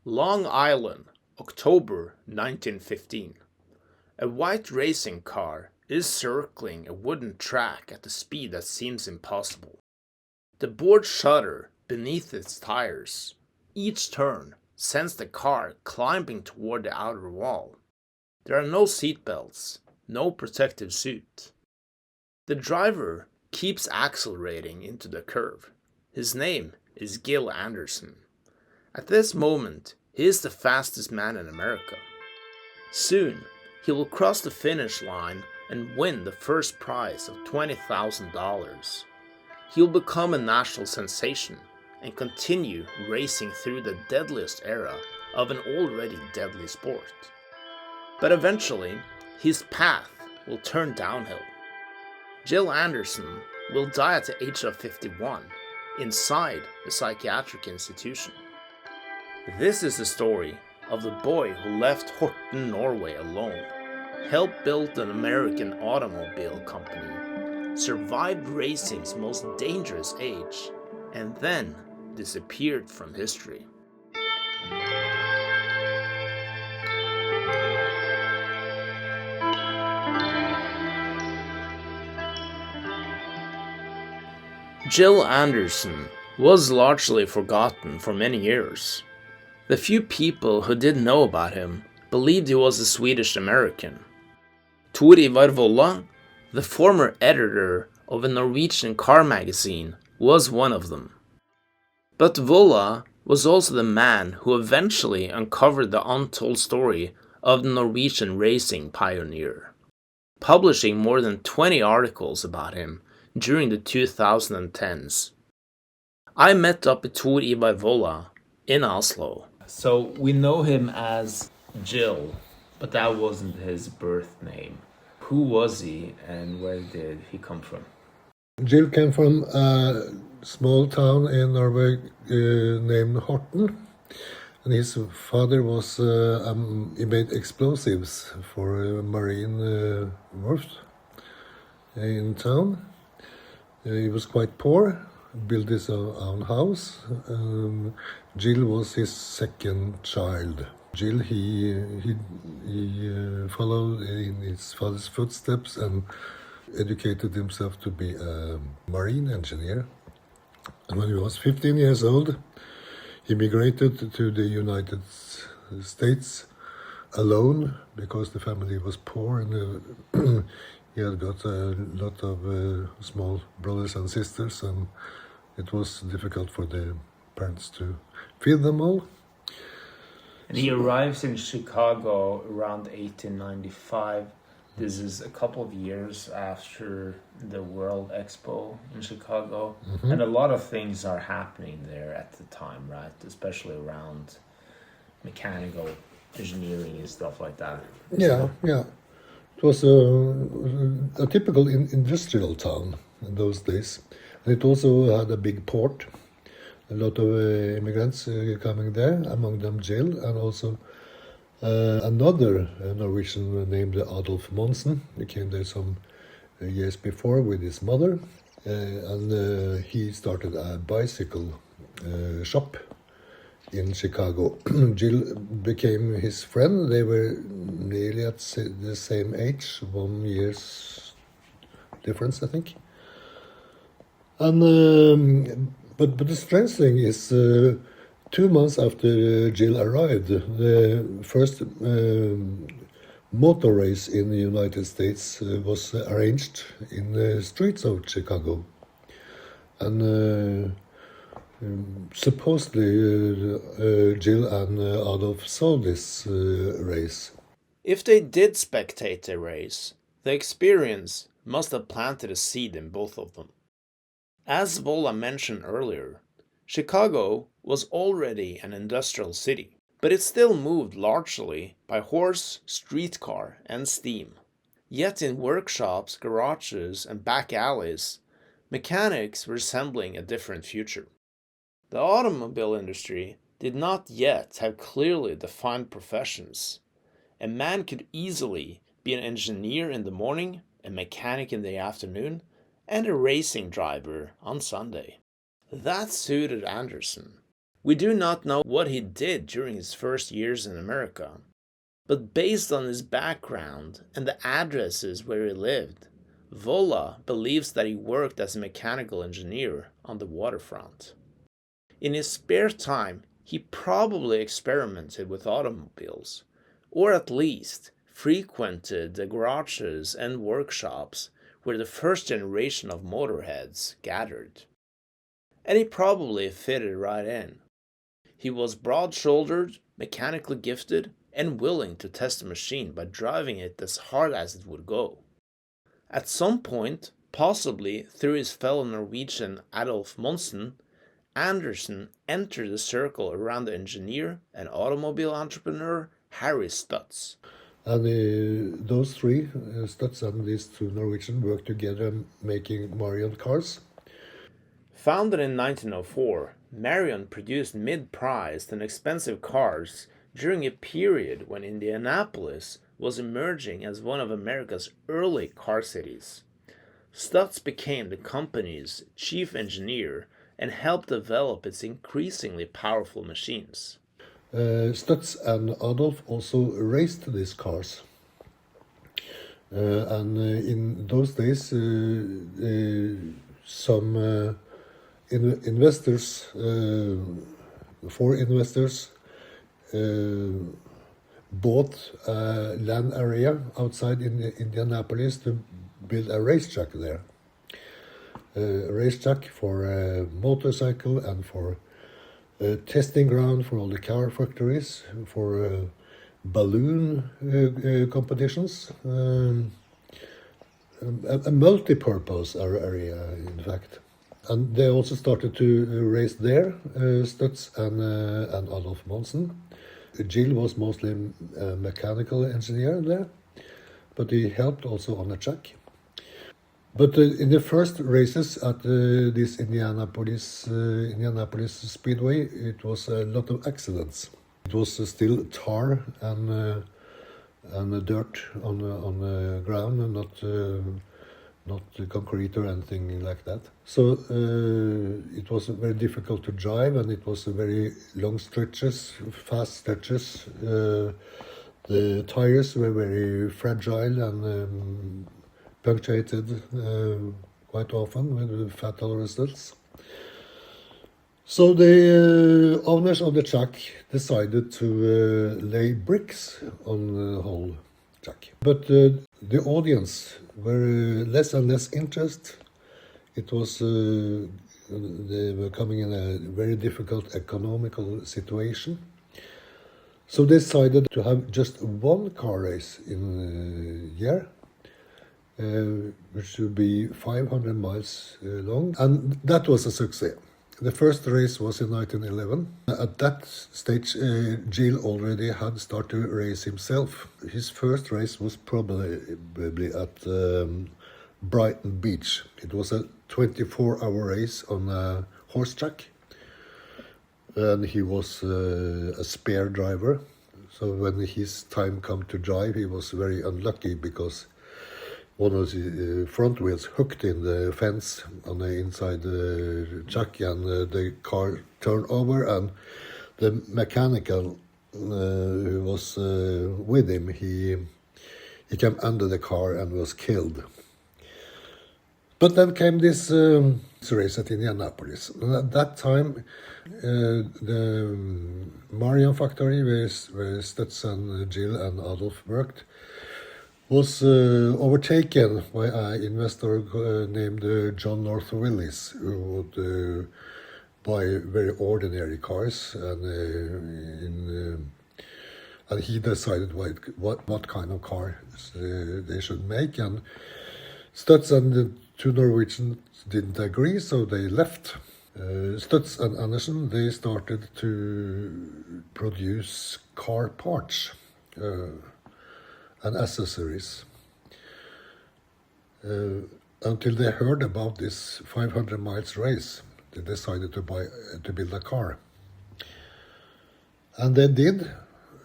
Long Island, October 1915. A white racing car is circling a wooden track at a speed that seems impossible. The board shudder beneath its tires. Each turn sends the car climbing toward the outer wall. There are no seatbelts, no protective suit. The driver keeps accelerating into the curve. His name is Gil Andersen. At this moment, he is the fastest man in America. Soon, he will cross the finish line and win the first prize of $20,000. He will become a national sensation and continue racing through the deadliest era of an already deadly sport. But eventually, his path will turn downhill. Gil Andersen will die at the age of 51 inside a psychiatric institution. This is the story of the boy who left Horten, Norway alone, helped build an American automobile company, survived racing's most dangerous age, and then disappeared from history. Gil Andersen was largely forgotten for many years. The few people who did know about him believed he was a Swedish American. Tor Ivar Volla, the former editor of a Norwegian car magazine, was one of them. But Volla was also the man who eventually uncovered the untold story of the Norwegian racing pioneer, publishing more than 20 articles about him during the 2010s. I met up with Tor Ivar Volla in Oslo. So we know him as Gil, but that wasn't his birth name. Who was he and where did he come from? Gil came from a small town in Norway named Horten, and his father was he made explosives for a marine wharf in town. He was quite poor, built his own house. Gil was his second child. Gil, he followed in his father's footsteps and educated himself to be a marine engineer. And when he was 15 years old, he migrated to the United States alone because the family was poor and he had got a lot of small brothers and sisters, and it was difficult for the parents to feed them all. And he arrives in Chicago around 1895. This is a couple of years after the World Expo in Chicago. Mm-hmm. And a lot of things are happening there at the time, right? Especially around mechanical engineering and stuff like that. Yeah. It was a typical industrial town in those days. And it also had a big port. A lot of immigrants coming there, among them Gil, and also another Norwegian named Adolf Monsen. He came there some years before with his mother, and he started a bicycle shop in Chicago. Gil became his friend. They were nearly at the same age, 1 year's difference, I think. And but the strange thing is, 2 months after Gil arrived, the first motor race in the United States was arranged in the streets of Chicago. And supposedly Gil and Adolf saw this race. If they did spectate the race, the experience must have planted a seed in both of them. As Volla mentioned earlier, Chicago was already an industrial city, but it still moved largely by horse, streetcar, and steam. Yet in workshops, garages, and back alleys, mechanics were assembling a different future. The automobile industry did not yet have clearly defined professions. A man could easily be an engineer in the morning, a mechanic in the afternoon, and a racing driver on Sunday. That suited Andersen. We do not know what he did during his first years in America, but based on his background and the addresses where he lived, Vola believes that he worked as a mechanical engineer on the waterfront. In his spare time, he probably experimented with automobiles, or at least frequented the garages and workshops where the first generation of motorheads gathered. And he probably fitted right in. He was broad-shouldered, mechanically gifted, and willing to test a machine by driving it as hard as it would go. At some point, possibly through his fellow Norwegian Adolf Monsen, Andersen entered the circle around the engineer and automobile entrepreneur Harry Stutz. And those three, Stutz and these two Norwegians, worked together making Marion cars. Founded in 1904, Marion produced mid-priced and expensive cars during a period when Indianapolis was emerging as one of America's early car cities. Stutz became the company's chief engineer and helped develop its increasingly powerful machines. Stutz and Adolf also raced these cars. And in those days, some investors, foreign investors, bought a land area outside in Indianapolis to build a racetrack there. A racetrack for a motorcycle and for a testing ground for all the car factories, for balloon competitions, a multi-purpose area, in fact. And they also started to race there, Stutz and Adolf Monsen. Gil was mostly a mechanical engineer there, but he helped also on the track. But in the first races at this Indianapolis Speedway, it was a lot of accidents. It was still tar and dirt on the ground, and not concrete or anything like that. So it was very difficult to drive, and it was very long stretches, fast stretches. The tires were very fragile and punctuated quite often with fatal results. So the owners of the track decided to lay bricks on the whole track. But the audience were less and less interested. It was they were coming in a very difficult economical situation. So they decided to have just one car race in a year, which would be 500 miles long, and that was a success. The first race was in 1911. At that stage, Gil already had started to race himself. His first race was probably at Brighton Beach. It was a 24-hour race on a horse track, and he was a spare driver. So when his time came to drive, he was very unlucky because one of the front wheels hooked in the fence on the inside the track, and the car turned over, and the mechanical who was with him, he came under the car and was killed. But then came this race at Indianapolis. And at that time, the Marion factory where Stutz and Gil and Adolf worked was overtaken by an investor named John North Willis, who would buy very ordinary cars, and he decided what kind of car they should make. And Stutz and the two Norwegians didn't agree, so they left. Stutz and Andersen, they started to produce car parts and accessories until they heard about this 500 miles race. They decided to build a car, and they did.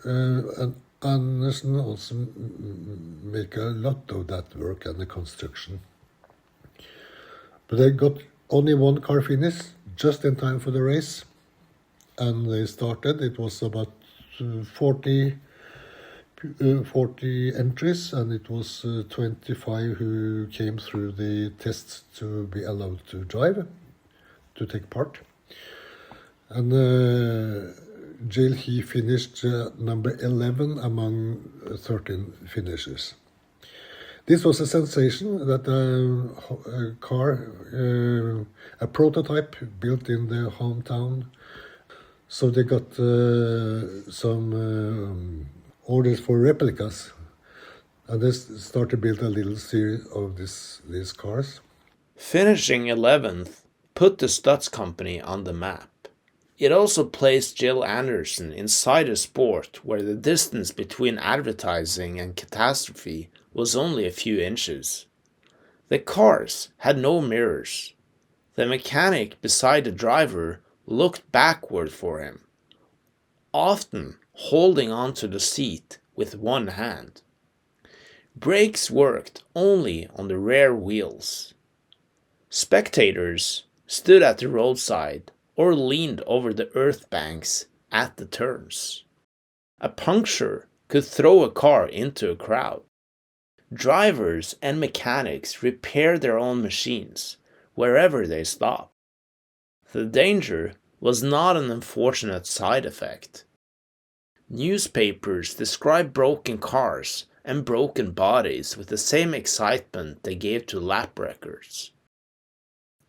And Andersen also make a lot of that work and the construction. But they got only one car finished just in time for the race. and they started. It was about 40 entries, and it was 25 who came through the tests to be allowed to drive, to take part. And Gil, he finished number 11 among 13 finishers. This was a sensation that a car, a prototype built in their hometown. So they got some orders for replicas, and they started to build a little series of these cars. Finishing 11th put the Stutz company on the map. It also placed Gil Andersen inside a sport where the distance between advertising and catastrophe was only a few inches. The cars had no mirrors. The mechanic beside the driver looked backward for him, often holding onto the seat with one hand. Brakes worked only on the rear wheels. Spectators stood at the roadside or leaned over the earth banks at the turns. A puncture could throw a car into a crowd. Drivers and mechanics repaired their own machines wherever they stopped. The danger was not an unfortunate side effect. Newspapers described broken cars and broken bodies with the same excitement they gave to lap records.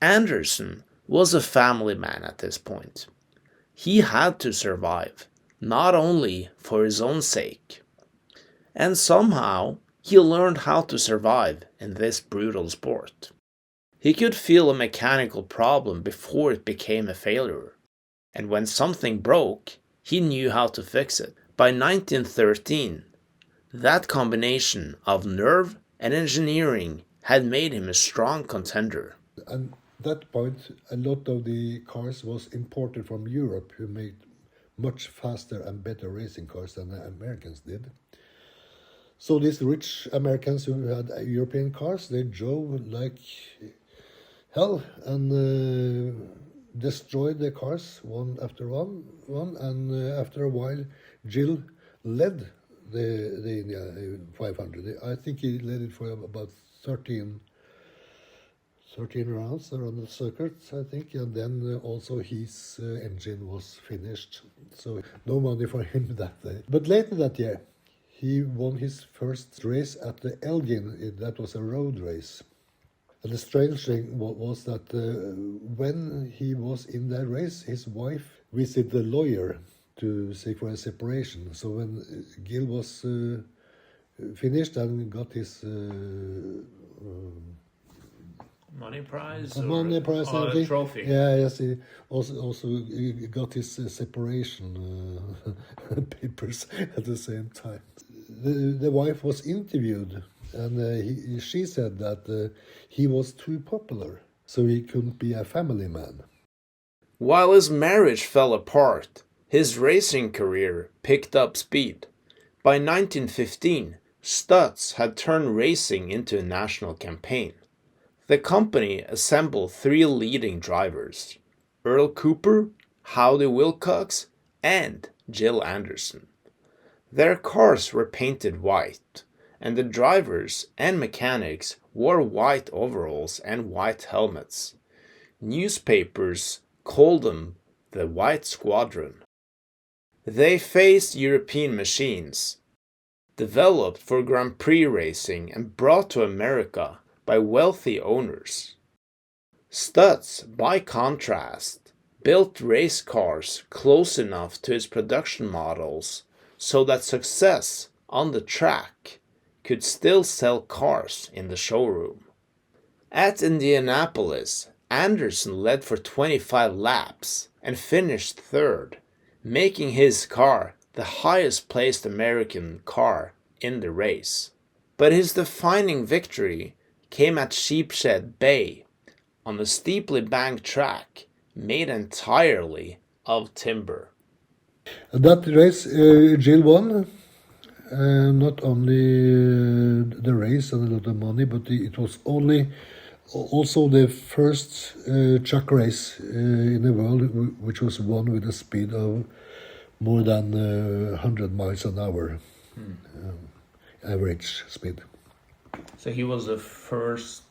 Andersen was a family man at this point. He had to survive, not only for his own sake. And somehow, he learned how to survive in this brutal sport. He could feel a mechanical problem before it became a failure. And when something broke, he knew how to fix it. By 1913, that combination of nerve and engineering had made him a strong contender. And at that point, a lot of the cars was imported from Europe, who made much faster and better racing cars than the Americans did. So these rich Americans who had European cars, they drove like hell and destroyed the cars one after one. And after a while, Gil led the India 500. I think he led it for about 13 rounds around the circuit, I think, and then also his engine was finished. So no money for him that day. But later that year, he won his first race at the Elgin. That was a road race. And the strange thing was that when he was in that race, his wife visited the lawyer to seek for a separation. So when Gil was finished and got his money prize money prize, or a trophy. Yes, he also got his separation papers at the same time. The wife was interviewed, and she said that he was too popular, so he couldn't be a family man. While his marriage fell apart, his racing career picked up speed. By 1915, Stutz had turned racing into a national campaign. The company assembled 3 leading drivers: Earl Cooper, Howdy Wilcox, and Gil Andersen. Their cars were painted white, and the drivers and mechanics wore white overalls and white helmets. Newspapers called them the White Squadron. They faced European machines, developed for Grand Prix racing and brought to America by wealthy owners. Stutz, by contrast, built race cars close enough to its production models so that success on the track could still sell cars in the showroom. At Indianapolis, Andersen led for 25 laps and finished third, making his car the highest placed American car in the race. But his defining victory came at Sheepshed Bay, on a steeply banked track made entirely of timber. That race, Gil won. Not only the race and a lot of money, but it was only Also the first chuck race in the world, which was won with a speed of more than 100 miles an hour, average speed. So he was the first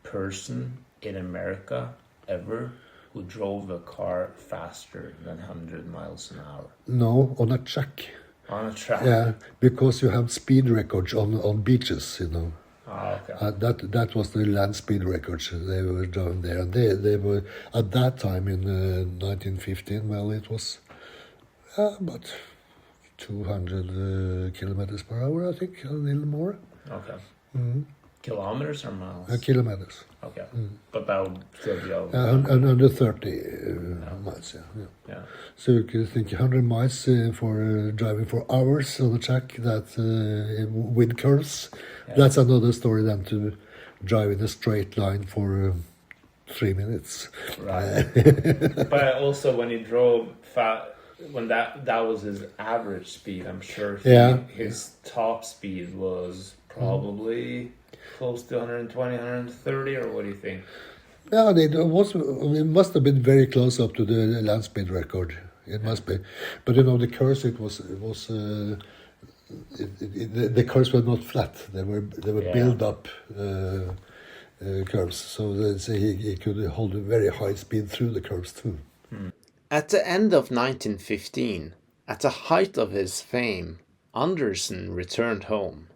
person in America ever who drove a car faster than 100 miles an hour. No, on a chuck. On a track? Yeah, because you have speed records on beaches, you know. Ah, okay. That was the land speed records they were driving there. And they were, at that time in 1915, well, it was about 200 kilometers per hour, I think, a little more. Okay. Kilometers or miles? Kilometers. Okay. But that would still be over. Under 30 miles, yeah. So you can think 100 miles for driving for hours on a track that with curves. Yeah. That's another story than to drive in a straight line for 3 minutes. Right. But also when he drove when that was his average speed, I'm sure his top speed was probably close to 120, 130, or what do you think? Yeah, it must have been very close up to the land speed record. It must be, but you know the curves. The curves were not flat. They were built up curves, so he could hold a very high speed through the curves too. At the end of 1915, at the height of his fame, Andersen returned home.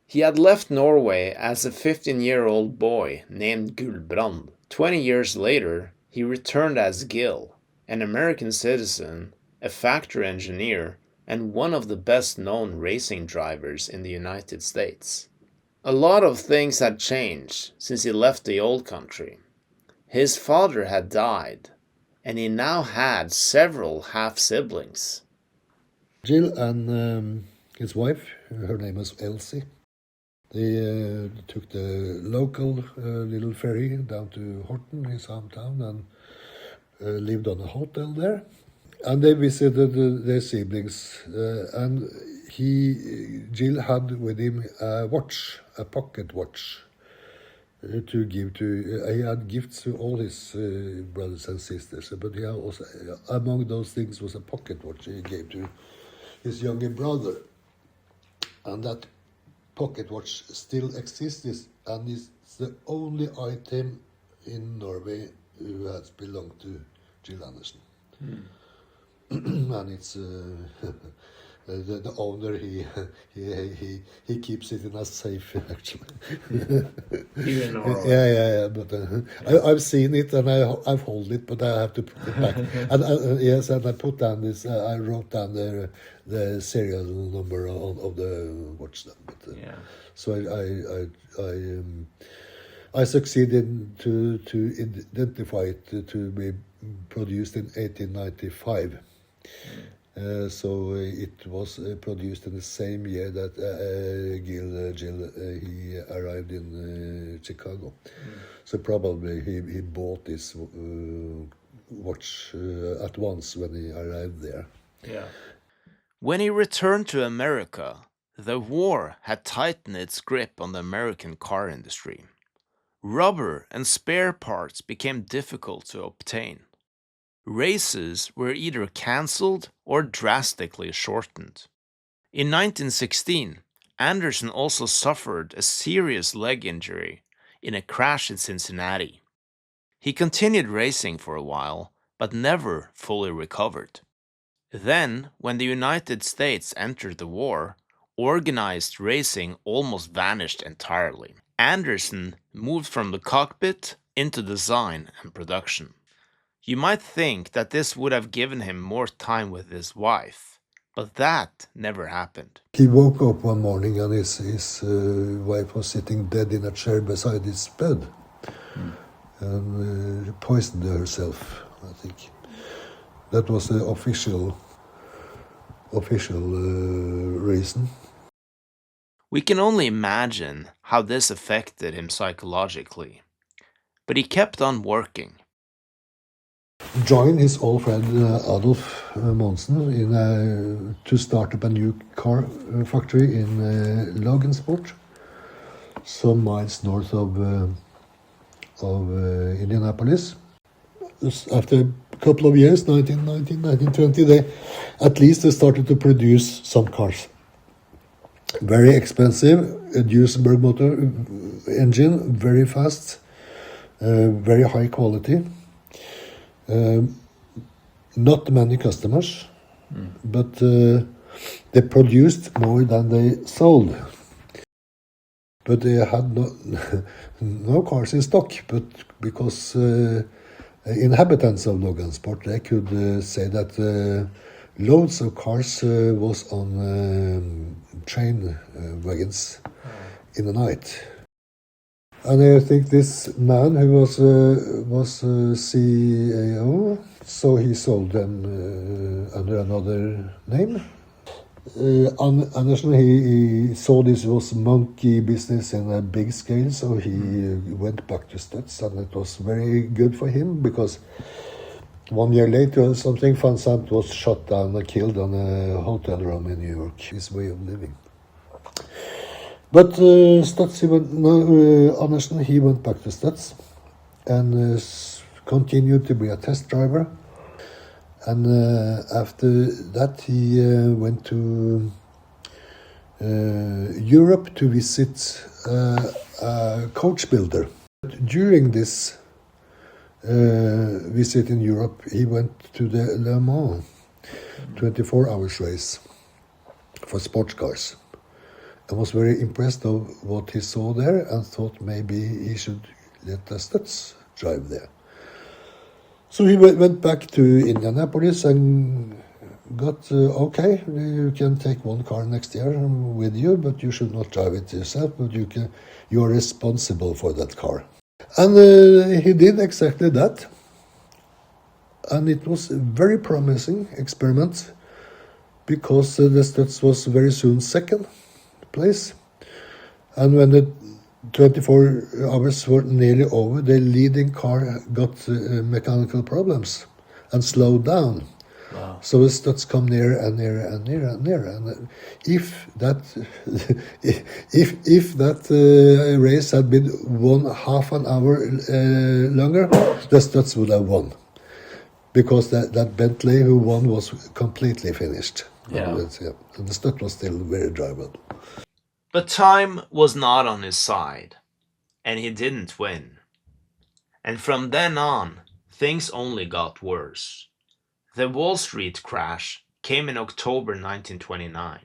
He had left Norway as a 15-year-old boy named Gulbrand. 20 years later, he returned as Gil, an American citizen, a factory engineer, and one of the best-known racing drivers in the United States. A lot of things had changed since he left the old country. His father had died, and he now had several half-siblings. Gil and his wife, her name was Elsie, they took the local little ferry down to Horten, his hometown, and lived on a hotel there. And they visited their siblings, and Gil had with him a watch, a pocket watch, to give to. He had gifts to all his brothers and sisters, but he had also, among those things was a pocket watch he gave to his younger brother, and that pocket watch still exists, and is the only item in Norway who has belonged to Gil Andersen. And it's the owner he keeps it in a safe actually. Even yeah. But I've seen it and I've held it, but I have to put it back. and yes, and I put down this. I wrote down the serial number of the watch then. But, so I succeeded to identify it to be produced in 1895. So it was produced in the same year that Gil he arrived in Chicago. So probably he bought this watch at once when he arrived there. Yeah. When he returned to America, the war had tightened its grip on the American car industry. Rubber and spare parts became difficult to obtain. Races were either cancelled or drastically shortened. In 1916, Andersen also suffered a serious leg injury in a crash in Cincinnati. He continued racing for a while, but never fully recovered. Then, when the United States entered the war, organized racing almost vanished entirely. Andersen moved from the cockpit into design and production. You might think that this would have given him more time with his wife, but that never happened. He woke up one morning and his wife was sitting dead in a chair beside his bed. And poisoned herself, I think. That was the official reason. We can only imagine how this affected him psychologically, but he kept on working. Joined his old friend Adolf Monsen to start up a new car factory in Logansport, some miles north of of Indianapolis. Just after a couple of years, 1919, 1920, they started to produce some cars. Very expensive, a Duesenberg motor engine, very fast, very high quality. Not many customers, but they produced more than they sold. But they had no cars in stock, but because inhabitants of Logansport, they could say that loads of cars was on train wagons in the night. And I think this man who was CEO, so he sold them under another name. Andersen, he saw this was monkey business in a big scale, so he went back to Stutz, and it was very good for him because 1 year later something, Van Sant was shot down and killed on a hotel room in New York, his way of living. But Stutz, Andersen, he went back to Stutz and continued to be a test driver. And after that, he went to Europe to visit a coach builder. During this visit in Europe, he went to the Le Mans 24-hour race for sports cars. I was very impressed of what he saw there and thought maybe he should let the Stutz drive there. So he went back to Indianapolis and got, okay, you can take one car next year with you, but you should not drive it yourself, but you are responsible for that car. And he did exactly that. And it was a very promising experiment because the Stutz was very soon second place. And when the 24 hours were nearly over, the leading car got mechanical problems and slowed down. Wow. So the Stutz come nearer and nearer and nearer and nearer. And if that race had been won half an hour longer, the Stutz would have won, because that Bentley who won was completely finished. Yeah. And the Stutz was still very drivable. But time was not on his side, and he didn't win. And from then on, things only got worse. The Wall Street crash came in October 1929.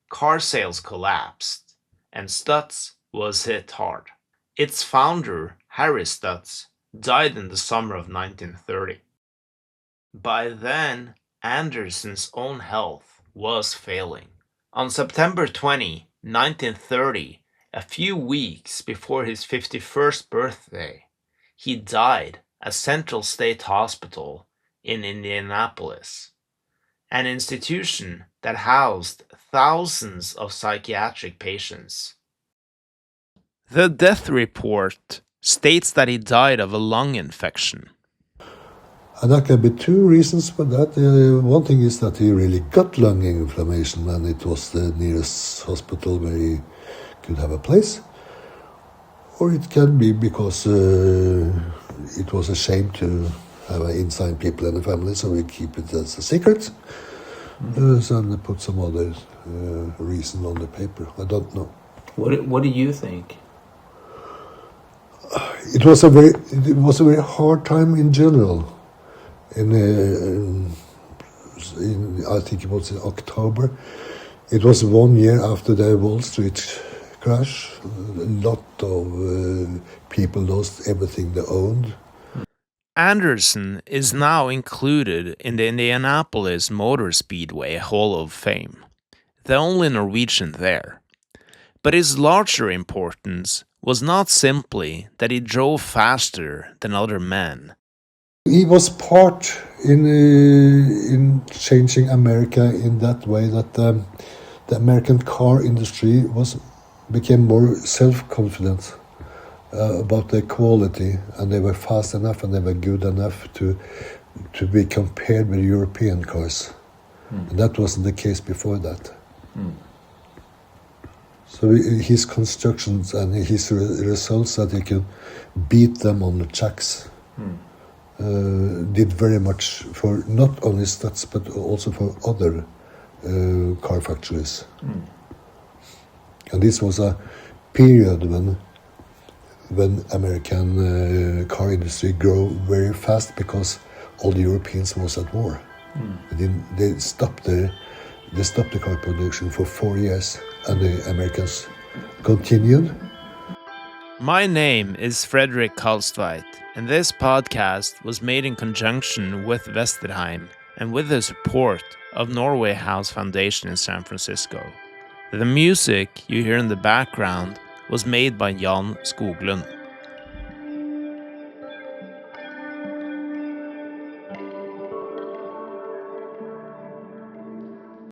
Car sales collapsed, and Stutz was hit hard. Its founder, Harry Stutz, died in the summer of 1930. By then, Andersen's own health was failing. On September 20, 1930, a few weeks before his 51st birthday, he died at Central State Hospital in Indianapolis, an institution that housed thousands of psychiatric patients. The death report states that he died of a lung infection. And there can be two reasons for that. One thing is that he really got lung inflammation and it was the nearest hospital where he could have a place. Or it can be because it was a shame to have inside people in the family, so we keep it as a secret. So they put some other reason on the paper. I don't know. What do you think? It was a very hard time in general. In I think it was in October. It was 1 year after the Wall Street crash. A lot of people lost everything they owned. Andersen is now included in the Indianapolis Motor Speedway Hall of Fame, the only Norwegian there. But his larger importance was not simply that he drove faster than other men. He was part in changing America in that way that the American car industry became more self-confident about their quality, and they were fast enough and they were good enough to be compared with European cars. And that wasn't the case before that. So his constructions and his results that he could beat them on the tracks did very much for not only Stutz but also for other car factories. And this was a period when American car industry grew very fast because all the Europeans was at war. They stopped the car production for 4 years, and the Americans continued. My name is Fredrik Kalstveit, and this podcast was made in conjunction with Vesterheim and with the support of Norway House Foundation in San Francisco. The music you hear in the background was made by Jan Skoglund.